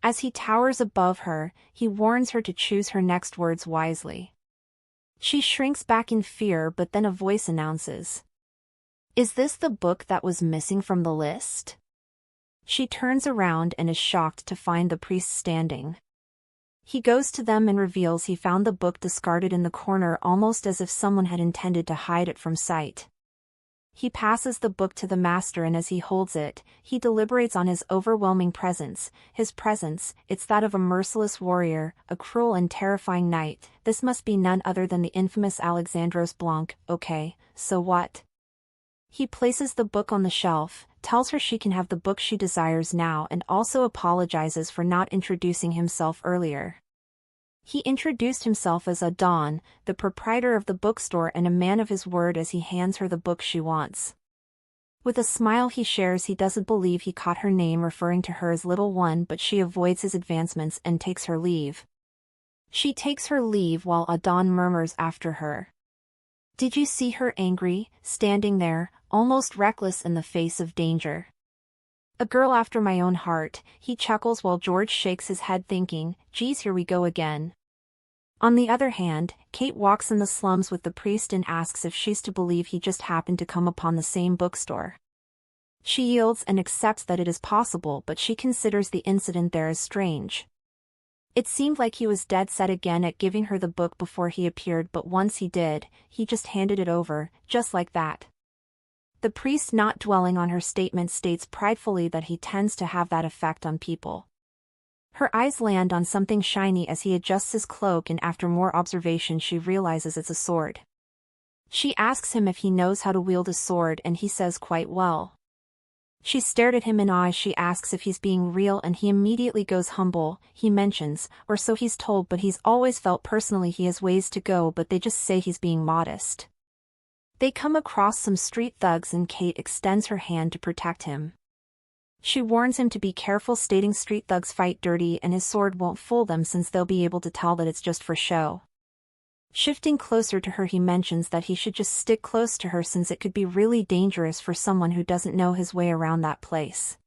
Speaker 1: As he towers above her, he warns her to choose her next words wisely. She shrinks back in fear, but then a voice announces, "Is this the book that was missing from the list?" She turns around and is shocked to find the priest standing. He goes to them and reveals he found the book discarded in the corner, almost as if someone had intended to hide it from sight. He passes the book to the master and as he holds it, he deliberates on his overwhelming presence. His presence, it's that of a merciless warrior, a cruel and terrifying knight. This must be none other than the infamous Alexandros Blanc. Okay, so what? He places the book on the shelf, tells her she can have the book she desires now and also apologizes for not introducing himself earlier. He introduced himself as Adon, the proprietor of the bookstore and a man of his word as he hands her the book she wants. With a smile he shares he doesn't believe he caught her name referring to her as Little One, but she avoids his advancements and takes her leave. She takes her leave while Adon murmurs after her. Did you see her angry, standing there, almost reckless in the face of danger? A girl after my own heart, he chuckles while George shakes his head thinking, geez, here we go again. On the other hand, Kate walks in the slums with the priest and asks if she's to believe he just happened to come upon the same bookstore. She yields and accepts that it is possible, but she considers the incident there as strange. It seemed like he was dead set again at giving her the book before he appeared, but once he did, he just handed it over, just like that. The priest, not dwelling on her statement, states pridefully that he tends to have that effect on people. Her eyes land on something shiny as he adjusts his cloak, and after more observation she realizes it's a sword. She asks him if he knows how to wield a sword and he says quite well. She stared at him in awe as she asks if he's being real, and he immediately goes humble, he mentions, or so he's told, but he's always felt personally he has ways to go, but they just say he's being modest. They come across some street thugs and Kate extends her hand to protect him. She warns him to be careful, stating street thugs fight dirty and his sword won't fool them since they'll be able to tell that it's just for show. Shifting closer to her, he mentions that he should just stick close to her since it could be really dangerous for someone who doesn't know his way around that place.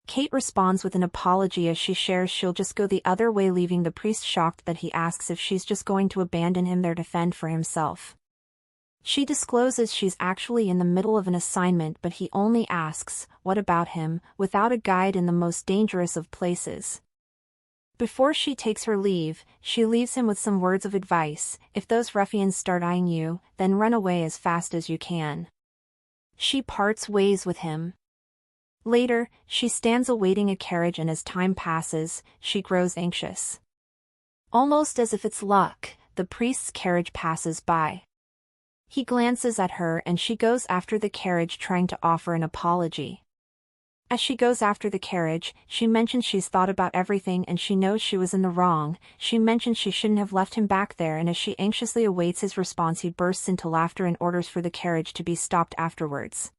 Speaker 1: Kate responds with an apology as she shares she'll just go the other way, leaving the priest shocked that he asks if she's just going to abandon him there to fend for himself. She discloses she's actually in the middle of an assignment, but he only asks, what about him, without a guide in the most dangerous of places. Before she takes her leave, she leaves him with some words of advice: if those ruffians start eyeing you, then run away as fast as you can. She parts ways with him. Later, she stands awaiting a carriage, and as time passes, she grows anxious. Almost as if it's luck, the priest's carriage passes by. He glances at her and she goes after the carriage, trying to offer an apology. As she goes after the carriage, she mentions she's thought about everything and she knows she was in the wrong. She mentions she shouldn't have left him back there, and as she anxiously awaits his response, he bursts into laughter and orders for the carriage to be stopped afterwards.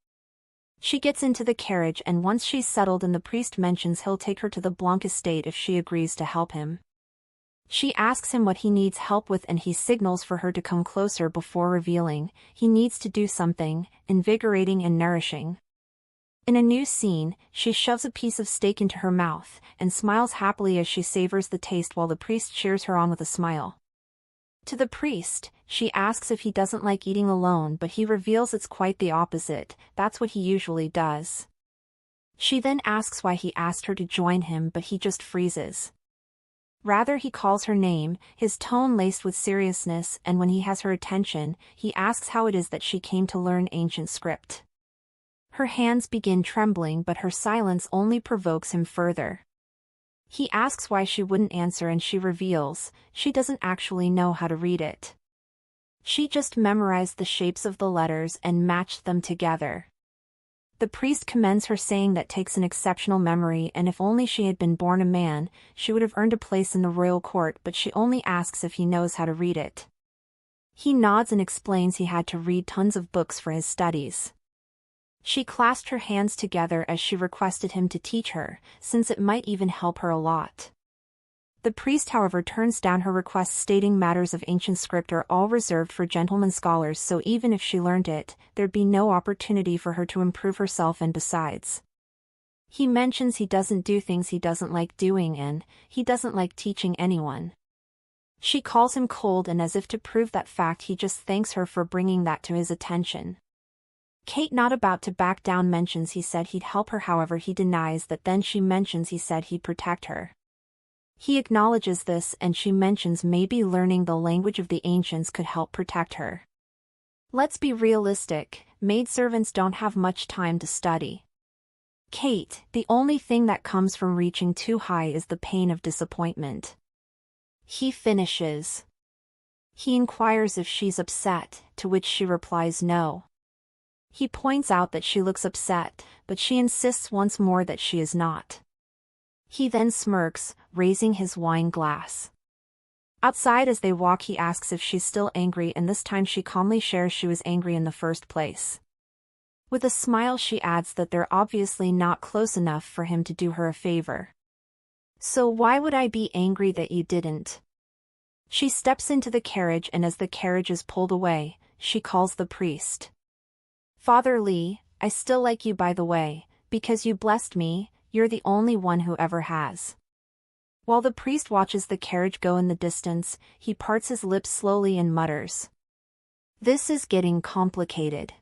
Speaker 1: She gets into the carriage, and once she's settled in, the priest mentions he'll take her to the Blanc estate if she agrees to help him. She asks him what he needs help with and he signals for her to come closer before revealing he needs to do something invigorating and nourishing. In a new scene, she shoves a piece of steak into her mouth and smiles happily as she savors the taste while the priest cheers her on with a smile. To the priest, she asks if he doesn't like eating alone, but he reveals it's quite the opposite, that's what he usually does. She then asks why he asked her to join him, but he just freezes. Rather, he calls her name, his tone laced with seriousness, and when he has her attention, he asks how it is that she came to learn ancient script. Her hands begin trembling, but her silence only provokes him further. He asks why she wouldn't answer, and she reveals she doesn't actually know how to read it. She just memorized the shapes of the letters and matched them together. The priest commends her, saying that takes an exceptional memory, and if only she had been born a man, she would have earned a place in the royal court, but she only asks if he knows how to read it. He nods and explains he had to read tons of books for his studies. She clasped her hands together as she requested him to teach her, since it might even help her a lot. The priest, however, turns down her request, stating matters of ancient script are all reserved for gentlemen scholars, so even if she learned it, there'd be no opportunity for her to improve herself, and besides. He mentions he doesn't do things he doesn't like doing, and he doesn't like teaching anyone. She calls him cold, and as if to prove that fact, he just thanks her for bringing that to his attention. Kate, not about to back down, mentions he said he'd help her, however he denies that. Then she mentions he said he'd protect her. He acknowledges this, and she mentions maybe learning the language of the ancients could help protect her. Let's be realistic, maidservants don't have much time to study. Kate, the only thing that comes from reaching too high is the pain of disappointment. He finishes. He inquires if she's upset, to which she replies no. He points out that she looks upset, but she insists once more that she is not. He then smirks, raising his wine glass. Outside as they walk, he asks if she's still angry, and this time she calmly shares she was angry in the first place. With a smile she adds that they're obviously not close enough for him to do her a favor. "So why would I be angry that you didn't?" She steps into the carriage, and as the carriage is pulled away, she calls the priest. "Father Lee, I still like you, by the way, because you blessed me, you're the only one who ever has." While the priest watches the carriage go in the distance, he parts his lips slowly and mutters, "This is getting complicated."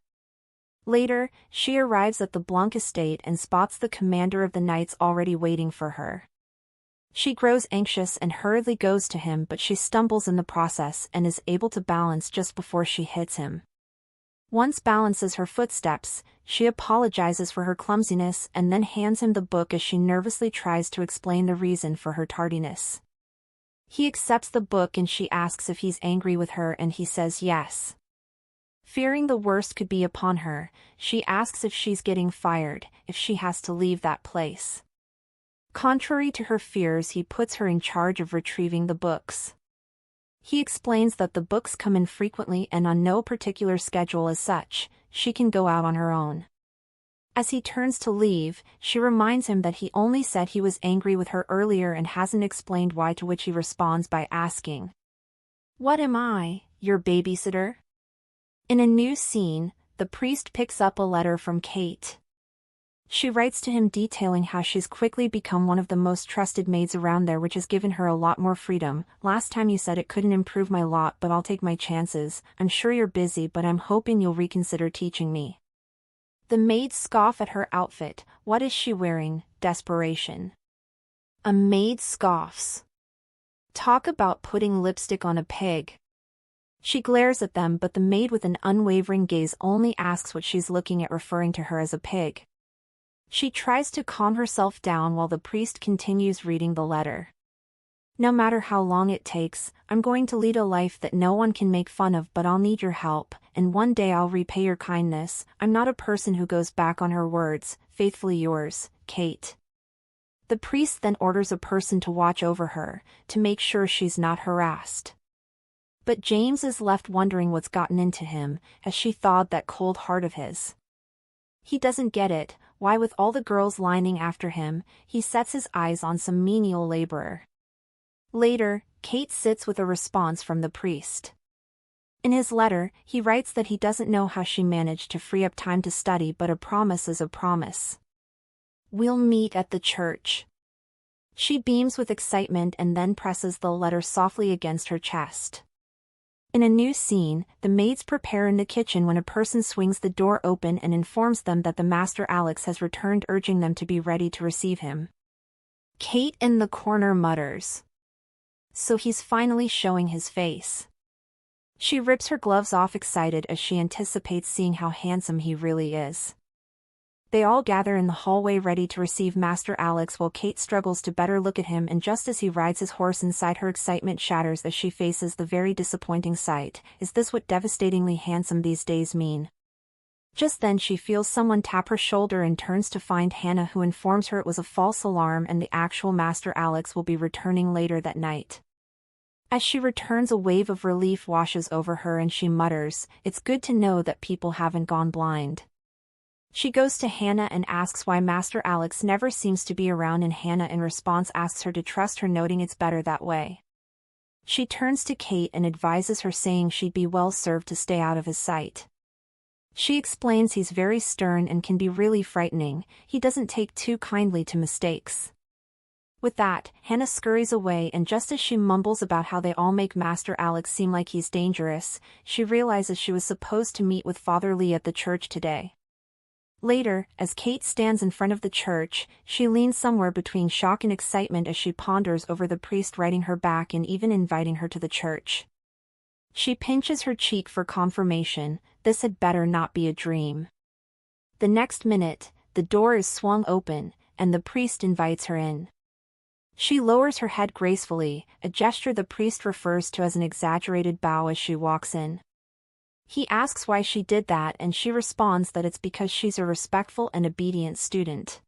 Speaker 1: Later, she arrives at the Blanc estate and spots the commander of the knights already waiting for her. She grows anxious and hurriedly goes to him, but she stumbles in the process and is able to balance just before she hits him. Once balances her footsteps, she apologizes for her clumsiness and then hands him the book as she nervously tries to explain the reason for her tardiness. He accepts the book and she asks if he's angry with her, and he says yes. Fearing the worst could be upon her, she asks if she's getting fired, if she has to leave that place. Contrary to her fears, he puts her in charge of retrieving the books. He explains that the books come in frequently and on no particular schedule as such, she can go out on her own. As he turns to leave, she reminds him that he only said he was angry with her earlier and hasn't explained why, to which he responds by asking, "What am I, your babysitter?" In a new scene, the priest picks up a letter from Kate. She writes to him detailing how she's quickly become one of the most trusted maids around there, which has given her a lot more freedom. "Last time you said it couldn't improve my lot, but I'll take my chances. I'm sure you're busy, but I'm hoping you'll reconsider teaching me." The maids scoff at her outfit. What is she wearing? Desperation. A maid scoffs. Talk about putting lipstick on a pig. She glares at them, but the maid with an unwavering gaze only asks what she's looking at, referring to her as a pig. She tries to calm herself down while the priest continues reading the letter. "No matter how long it takes, I'm going to lead a life that no one can make fun of, but I'll need your help, and one day I'll repay your kindness. I'm not a person who goes back on her words. Faithfully yours, Kate." The priest then orders a person to watch over her, to make sure she's not harassed. But James is left wondering what's gotten into him, as she thawed that cold heart of his. He doesn't get it, why with all the girls lining after him, he sets his eyes on some menial laborer. Later, Kate sits with a response from the priest. In his letter, he writes that he doesn't know how she managed to free up time to study, but a promise is a promise. "We'll meet at the church." She beams with excitement and then presses the letter softly against her chest. In a new scene, the maids prepare in the kitchen when a person swings the door open and informs them that the Master Alex has returned, urging them to be ready to receive him. Kate in the corner mutters, "So he's finally showing his face." She rips her gloves off, excited as she anticipates seeing how handsome he really is. They all gather in the hallway ready to receive Master Alex while Kate struggles to better look at him, and just as he rides his horse inside, her excitement shatters as she faces the very disappointing sight. Is this what devastatingly handsome these days mean? Just then she feels someone tap her shoulder and turns to find Hannah, who informs her it was a false alarm and the actual Master Alex will be returning later that night. As she returns, a wave of relief washes over her and she mutters, "It's good to know that people haven't gone blind." She goes to Hannah and asks why Master Alex never seems to be around, and Hannah in response asks her to trust her, noting it's better that way. She turns to Kate and advises her, saying she'd be well served to stay out of his sight. She explains he's very stern and can be really frightening. He doesn't take too kindly to mistakes. With that, Hannah scurries away, and just as she mumbles about how they all make Master Alex seem like he's dangerous, she realizes she was supposed to meet with Father Lee at the church today. Later, as Kate stands in front of the church, she leans somewhere between shock and excitement as she ponders over the priest writing her back and even inviting her to the church. She pinches her cheek for confirmation. This had better not be a dream. The next minute, the door is swung open, and the priest invites her in. She lowers her head gracefully, a gesture the priest refers to as an exaggerated bow as she walks in. He asks why she did that, and she responds that it's because she's a respectful and obedient student.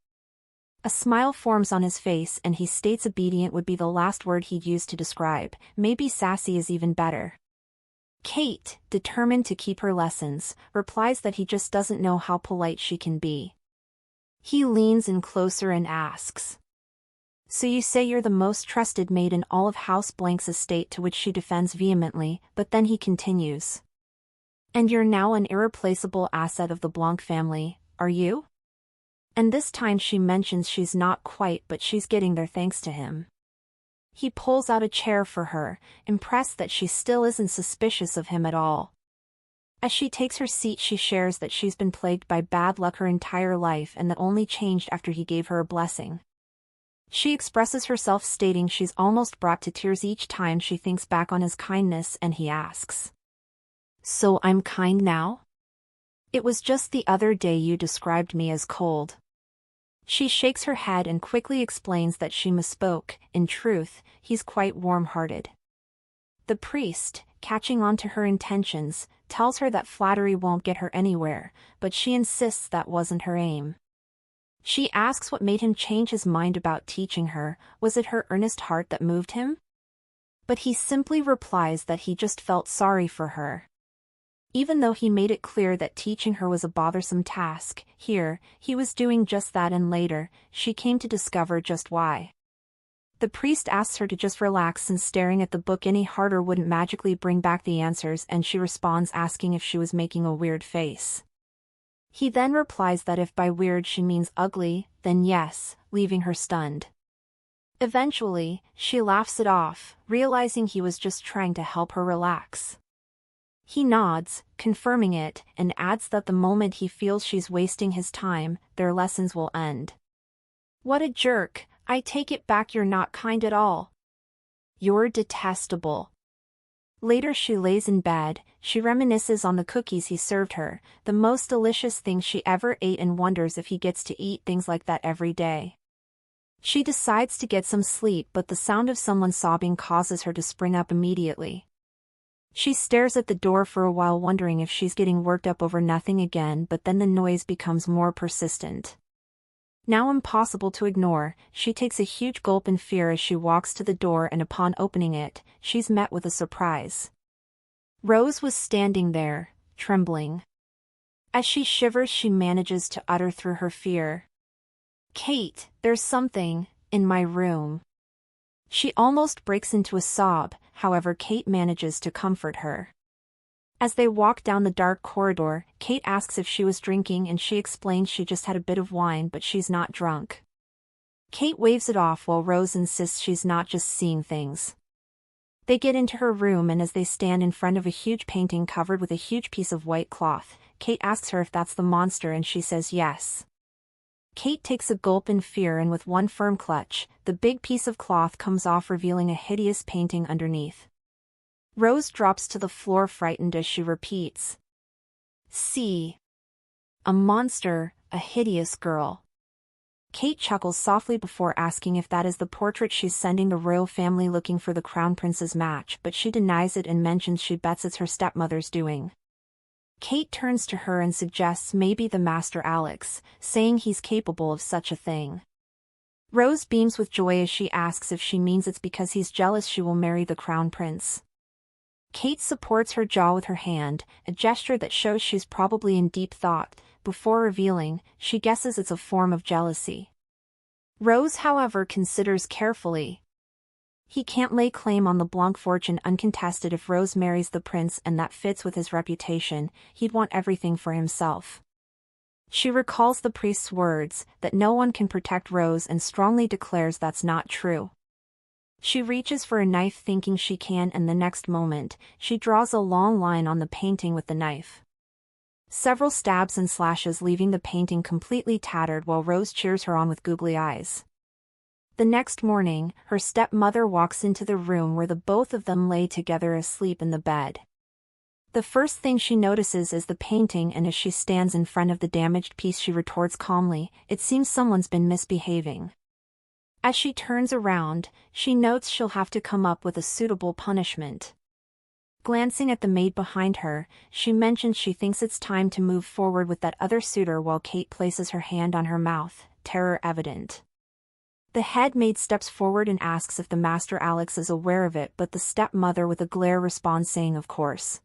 Speaker 1: A smile forms on his face and he states obedient would be the last word he'd use to describe, maybe sassy is even better. Kate, determined to keep her lessons, replies that he just doesn't know how polite she can be. He leans in closer and asks, "So you say you're the most trusted maid in all of House Blanc's estate?" To which she defends vehemently, but then he continues, "And you're now an irreplaceable asset of the Blanc family, are you?" And this time she mentions she's not quite, but she's getting there thanks to him. He pulls out a chair for her, impressed that she still isn't suspicious of him at all. As she takes her seat, she shares that she's been plagued by bad luck her entire life and that only changed after he gave her a blessing. She expresses herself, stating she's almost brought to tears each time she thinks back on his kindness, and he asks, "So I'm kind now? It was just the other day you described me as cold." She shakes her head and quickly explains that she misspoke. In truth, he's quite warm-hearted. The priest, catching on to her intentions, tells her that flattery won't get her anywhere, but she insists that wasn't her aim. She asks what made him change his mind about teaching her. Was it her earnest heart that moved him? But he simply replies that he just felt sorry for her. Even though he made it clear that teaching her was a bothersome task, here, he was doing just that, and later, she came to discover just why. The priest asks her to just relax, since staring at the book any harder wouldn't magically bring back the answers, and she responds asking if she was making a weird face. He then replies that if by weird she means ugly, then yes, leaving her stunned. Eventually, she laughs it off, realizing he was just trying to help her relax. He nods, confirming it, and adds that the moment he feels she's wasting his time, their lessons will end. "What a jerk, I take it back, you're not kind at all. You're detestable." Later she lays in bed, she reminisces on the cookies he served her, the most delicious thing she ever ate, and wonders if he gets to eat things like that every day. She decides to get some sleep, but the sound of someone sobbing causes her to spring up immediately. She stares at the door for a while, wondering if she's getting worked up over nothing again, but then the noise becomes more persistent. Now impossible to ignore, she takes a huge gulp in fear as she walks to the door, and upon opening it, she's met with a surprise. Rose was standing there, trembling. As she shivers, she manages to utter through her fear, "Kate, there's something in my room." She almost breaks into a sob, however Kate manages to comfort her. As they walk down the dark corridor, Kate asks if she was drinking, and she explains she just had a bit of wine, but she's not drunk. Kate waves it off while Rose insists she's not just seeing things. They get into her room, and as they stand in front of a huge painting covered with a huge piece of white cloth, Kate asks her if that's the monster, and she says yes. Kate takes a gulp in fear, and with one firm clutch, the big piece of cloth comes off, revealing a hideous painting underneath. Rose drops to the floor, frightened, as she repeats, "See. A monster, a hideous girl." Kate chuckles softly before asking if that is the portrait she's sending the royal family looking for the crown prince's match, but she denies it and mentions she bets it's her stepmother's doing. Kate turns to her and suggests maybe the Master Alex, saying he's capable of such a thing. Rose beams with joy as she asks if she means it's because he's jealous she will marry the crown prince. Kate supports her jaw with her hand, a gesture that shows she's probably in deep thought, before revealing, she guesses it's a form of jealousy. Rose, however, considers carefully. He can't lay claim on the Blanc fortune uncontested if Rose marries the prince, and that fits with his reputation. He'd want everything for himself. She recalls the priest's words, that no one can protect Rose, and strongly declares that's not true. She reaches for a knife thinking she can, and the next moment, she draws a long line on the painting with the knife. Several stabs and slashes, leaving the painting completely tattered, while Rose cheers her on with googly eyes. The next morning, her stepmother walks into the room where the both of them lay together asleep in the bed. The first thing she notices is the painting, and as she stands in front of the damaged piece she retorts calmly, "It seems someone's been misbehaving." As she turns around, she notes she'll have to come up with a suitable punishment. Glancing at the maid behind her, she mentions she thinks it's time to move forward with that other suitor, while Kate places her hand on her mouth, terror evident. The head maid steps forward and asks if the Master Alex is aware of it, but the stepmother with a glare responds saying of course.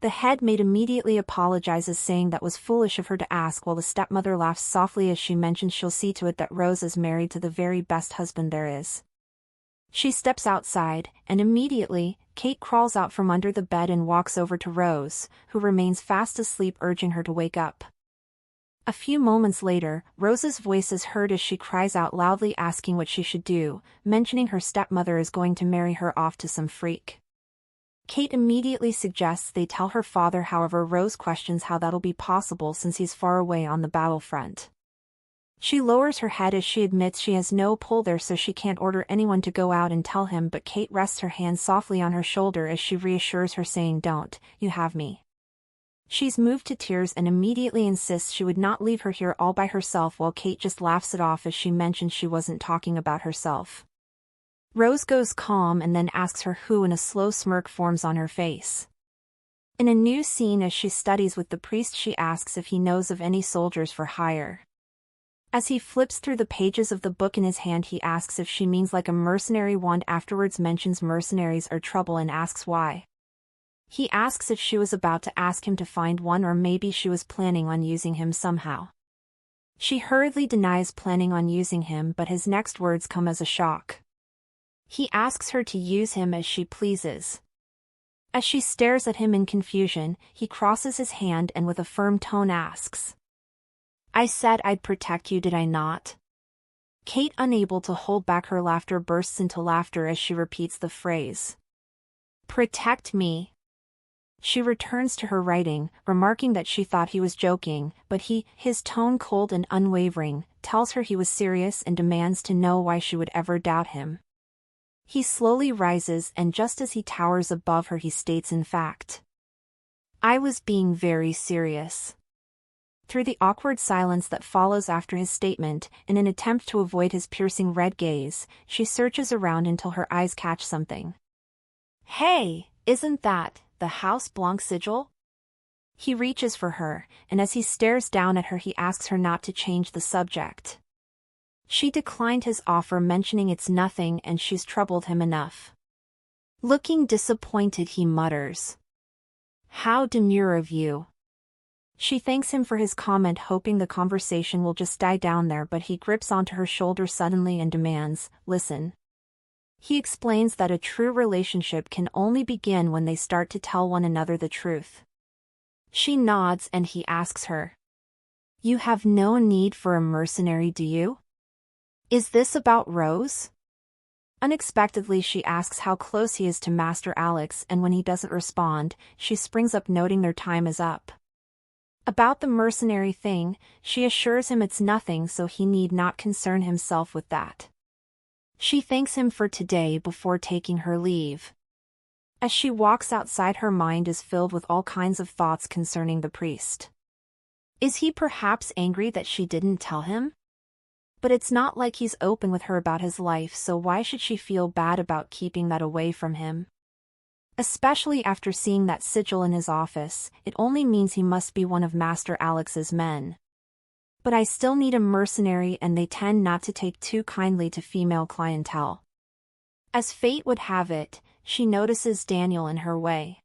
Speaker 1: The head maid immediately apologizes, saying that was foolish of her to ask, while the stepmother laughs softly as she mentions she'll see to it that Rose is married to the very best husband there is. She steps outside, and immediately, Kate crawls out from under the bed and walks over to Rose, who remains fast asleep, urging her to wake up. A few moments later, Rose's voice is heard as she cries out loudly asking what she should do, mentioning her stepmother is going to marry her off to some freak. Kate immediately suggests they tell her father, however Rose questions how that'll be possible since he's far away on the battlefront. She lowers her head as she admits she has no pull there, so she can't order anyone to go out and tell him, but Kate rests her hand softly on her shoulder as she reassures her, saying, "Don't, you have me." She's moved to tears and immediately insists she would not leave her here all by herself, while Kate just laughs it off as she mentions she wasn't talking about herself. Rose goes calm and then asks her who, and a slow smirk forms on her face. In a new scene as she studies with the priest, she asks if he knows of any soldiers for hire. As he flips through the pages of the book in his hand, he asks if she means like a mercenary wand, afterwards mentions mercenaries are trouble and asks why. He asks if she was about to ask him to find one, or maybe she was planning on using him somehow. She hurriedly denies planning on using him, but his next words come as a shock. He asks her to use him as she pleases. As she stares at him in confusion, he crosses his hand and with a firm tone asks, "I said I'd protect you, did I not?" Kate, unable to hold back her laughter, bursts into laughter as she repeats the phrase, "Protect me." She returns to her writing, remarking that she thought he was joking, but his tone cold and unwavering, tells her he was serious and demands to know why she would ever doubt him. He slowly rises, and just as he towers above her, he states, in fact, "I was being very serious." Through the awkward silence that follows after his statement, in an attempt to avoid his piercing red gaze, she searches around until her eyes catch something. "Hey, isn't that the House Blanc sigil?" He reaches for her, and as he stares down at her, he asks her not to change the subject. She declined his offer, mentioning it's nothing and she's troubled him enough. Looking disappointed, he mutters, "How demure of you." She thanks him for his comment, hoping the conversation will just die down there, but he grips onto her shoulder suddenly and demands, "Listen." He explains that a true relationship can only begin when they start to tell one another the truth. She nods and he asks her, "You have no need for a mercenary, do you? Is this about Rose?" Unexpectedly, she asks how close he is to Master Alex, and when he doesn't respond, she springs up, noting their time is up. About the mercenary thing, she assures him it's nothing, so he need not concern himself with that. She thanks him for today before taking her leave. As she walks outside, her mind is filled with all kinds of thoughts concerning the priest. Is he perhaps angry that she didn't tell him? But it's not like he's open with her about his life, so why should she feel bad about keeping that away from him? Especially after seeing that sigil in his office, it only means he must be one of Master Alex's men. But I still need a mercenary, and they tend not to take too kindly to female clientele. As fate would have it, she notices Daniel in her way.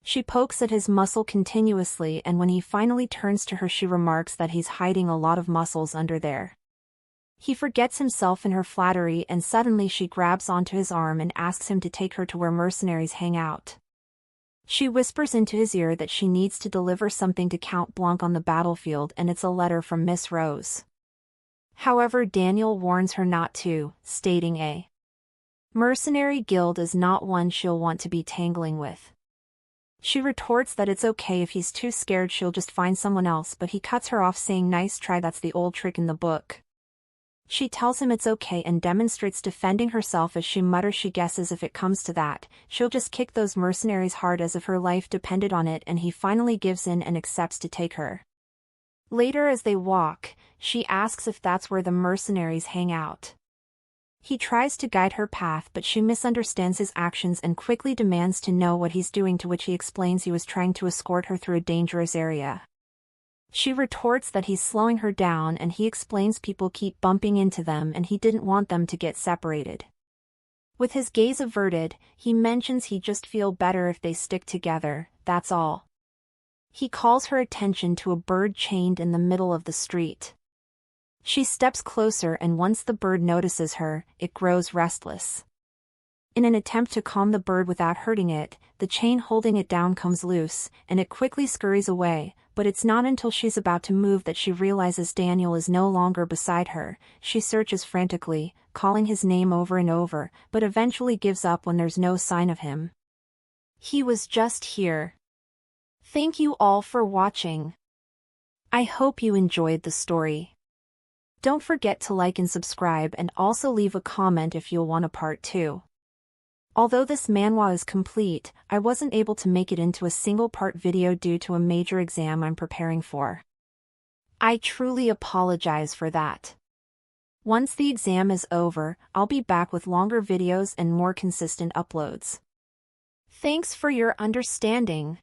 Speaker 1: She pokes at his muscle continuously, and when he finally turns to her, she remarks that he's hiding a lot of muscles under there. He forgets himself in her flattery, and suddenly she grabs onto his arm and asks him to take her to where mercenaries hang out. She whispers into his ear that she needs to deliver something to Count Blanc on the battlefield, and it's a letter from Miss Rose. However, Daniel warns her not to, stating a mercenary guild is not one she'll want to be tangling with. She retorts that it's okay if he's too scared, she'll just find someone else, but he cuts her off, saying, "Nice try, that's the old trick in the book." She tells him it's okay and demonstrates defending herself as she mutters she guesses if it comes to that, she'll just kick those mercenaries hard as if her life depended on it, and he finally gives in and accepts to take her. Later, as they walk, she asks if that's where the mercenaries hang out. He tries to guide her path, but she misunderstands his actions and quickly demands to know what he's doing, to which he explains he was trying to escort her through a dangerous area. She retorts that he's slowing her down and he explains people keep bumping into them and he didn't want them to get separated. With his gaze averted, he mentions he'd just feel better if they stick together, that's all. He calls her attention to a bird chained in the middle of the street. She steps closer and once the bird notices her, it grows restless. In an attempt to calm the bird without hurting it, the chain holding it down comes loose, and it quickly scurries away, but it's not until she's about to move that she realizes Daniel is no longer beside her. She searches frantically, calling his name over and over, but eventually gives up when there's no sign of him. He was just here. Thank you all for watching. I hope you enjoyed the story. Don't forget to like and subscribe and also leave a comment if you'll want a part 2. Although this manhwa is complete, I wasn't able to make it into a single-part video due to a major exam I'm preparing for. I truly apologize for that. Once the exam is over, I'll be back with longer videos and more consistent uploads. Thanks for your understanding.